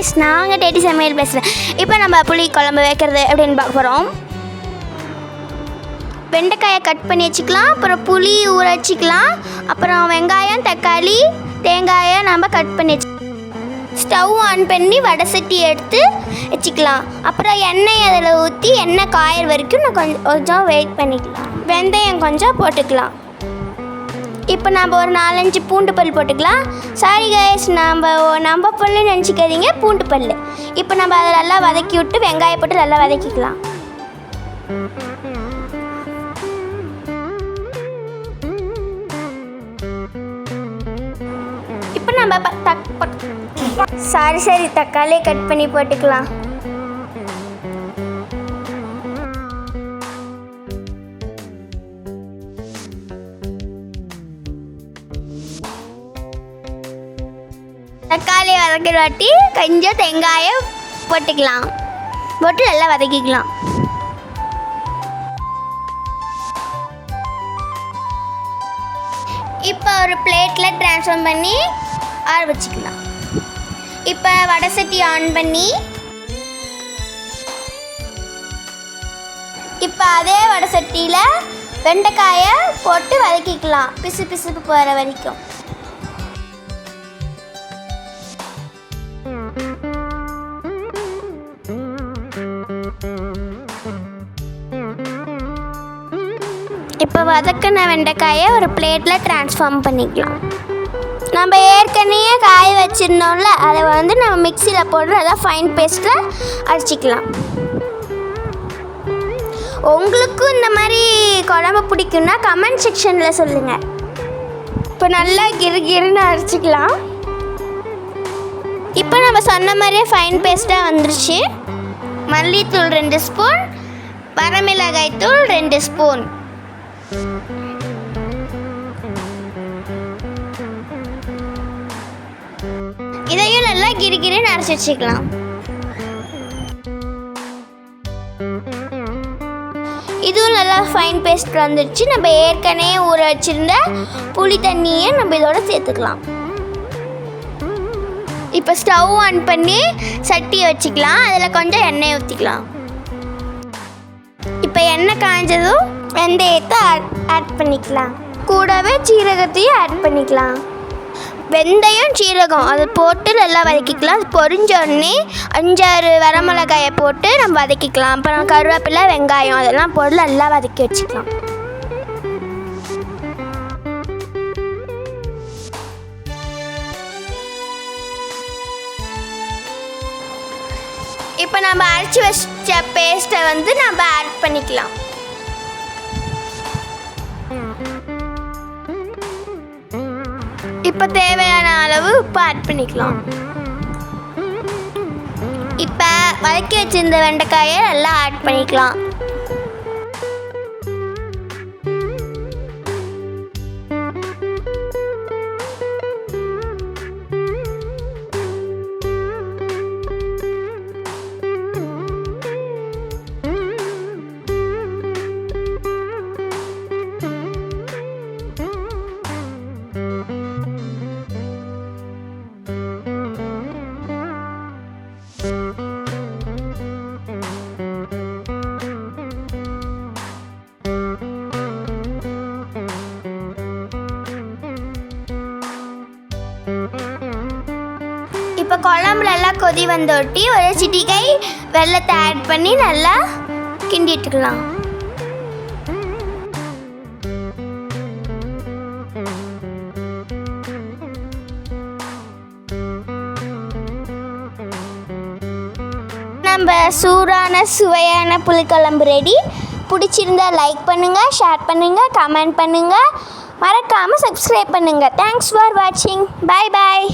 Guys நாங்க daddy சமையல் பேசுறேன். இப்போ நம்ம புளி குழம்பு வைக்கிறது அப்படினு பார்க்க போறோம். வெண்டைக்காயை கட் பண்ணி வச்சுக்கலாம். அப்புறம் புளி ஊற வச்சுக்கலாம். அப்புறம் வெங்காயம், தக்காளி, தேங்காயை நம்ம கட் பண்ணி ஸ்டவ் ஆன் பண்ணி வடை சட்டி எடுத்து வச்சுக்கலாம். அப்புறம் எண்ணெய் அதில் ஊற்றி எண்ணெய் காயற வரைக்கும் நான் கொஞ்சம் வெயிட் பண்ணிக்கலாம். வெந்தயம் கொஞ்சம் போட்டுக்கலாம். இப்போ நம்ம ஒரு 4-5 பூண்டு பல் போட்டுக்கலாம். சாரி கைஸ், நம்ம பல்லுன்னு நினச்சிக்காதீங்க, பூண்டு பல். இப்போ நம்ம அதை நல்லா வதக்கி விட்டு வெங்காயம் போட்டு நல்லா வதக்கிக்கலாம். இப்போ நம்ம தக்காளியை கட் பண்ணி போட்டுக்கலாம். தக்காளி வதக்கிற வாட்டி கொஞ்சம் தேங்காயம் போட்டுக்கலாம். போட்டு நல்லா வதக்கிக்கலாம். இப்போ ஒரு பிளேட்டில் ட்ரான்ஸ்ஃபர் பண்ணி ஆற வச்சுக்கலாம். இப்போ வடை சட்டி ஆன் பண்ணி இப்போ அதே வடை சட்டியில் வெண்டைக்காயை போட்டு வதக்கிக்கலாம். பிசுப்பு போகிற வரைக்கும். இப்போ வதக்கின வெண்டைக்காயை ஒரு பிளேட்டில் ட்ரான்ஸ்ஃபார்ம் பண்ணிக்கலாம். நம்ம ஏற்கனவே காய வச்சுருந்தோம்ல, அதை நம்ம மிக்சியில் போட்டு நல்லா ஃபைன் பேஸ்ட்டில் அரைச்சிக்கலாம். உங்களுக்கும் இந்த மாதிரி குழம்பு பிடிக்குன்னா கமெண்ட் செக்ஷனில் சொல்லுங்கள். இப்போ நல்லா கிருன்னு அரைச்சிக்கலாம். இப்போ நம்ம சொன்ன மாதிரியே ஃபைன் பேஸ்ட்டாக வந்துருச்சு. மல்லித்தூள் 2 ஸ்பூன், வரமிளகாய் தூள் 2 ஸ்பூன், இதையும் நல்லா கிரின்னு அரைச்சி வச்சுக்கலாம். இதுவும் நல்லா ஃபைன் பேஸ்ட் வந்துடுச்சு. நம்ம ஏற்கனவே ஊற வச்சுருந்த புளி தண்ணியை நம்ம இதோட சேர்த்துக்கலாம். இப்போ ஸ்டவ் ஆன் பண்ணி சட்டியை வச்சுக்கலாம். அதில் கொஞ்சம் எண்ணெய் ஊற்றிக்கலாம். இப்போ எண்ணெய் காய்ஞ்சதும் வெந்தயத்தை ஆட் பண்ணிக்கலாம். கூடவே சீரகத்தையும் ஆட் பண்ணிக்கலாம். வெந்தயம், சீரகம் அதை போட்டு நல்லா வதக்கிக்கலாம். பொரிஞ்ச உடனே 5-6 வரமிளகாயை போட்டு நம்ம வதக்கிக்கலாம். அப்புறம் கருவேப்பிலை, வெங்காயம் அதெல்லாம் போட்டு நல்லா வதக்கி வச்சுக்கலாம். இப்போ நம்ம அரைச்சி வச்ச பேஸ்ட்டை நம்ம ஆட் பண்ணிக்கலாம். இப்போ தேவையான அளவு உப்பு ஆட் பண்ணிக்கலாம். இப்போ வதக்கி வச்சிருந்த வெண்டைக்காயை நல்லா ஆட் பண்ணிக்கலாம். இப்போ குழம்புல எல்லாம் கொதி வந்தோட்டி ஒரு சிட்டிகை வெல்லத்தை ஆட் பண்ணி நல்லா கிண்டிட்டுக்கலாம். நம்ம சூடான சுவையான புளிக்குழம்பு ரெடி. பிடிச்சிருந்தா லைக் பண்ணுங்கள், ஷேர் பண்ணுங்கள், கமெண்ட் பண்ணுங்கள், மறக்காமல் சப்ஸ்கிரைப் பண்ணுங்கள். தேங்க்ஸ் ஃபார் வாட்சிங். பாய் பாய்.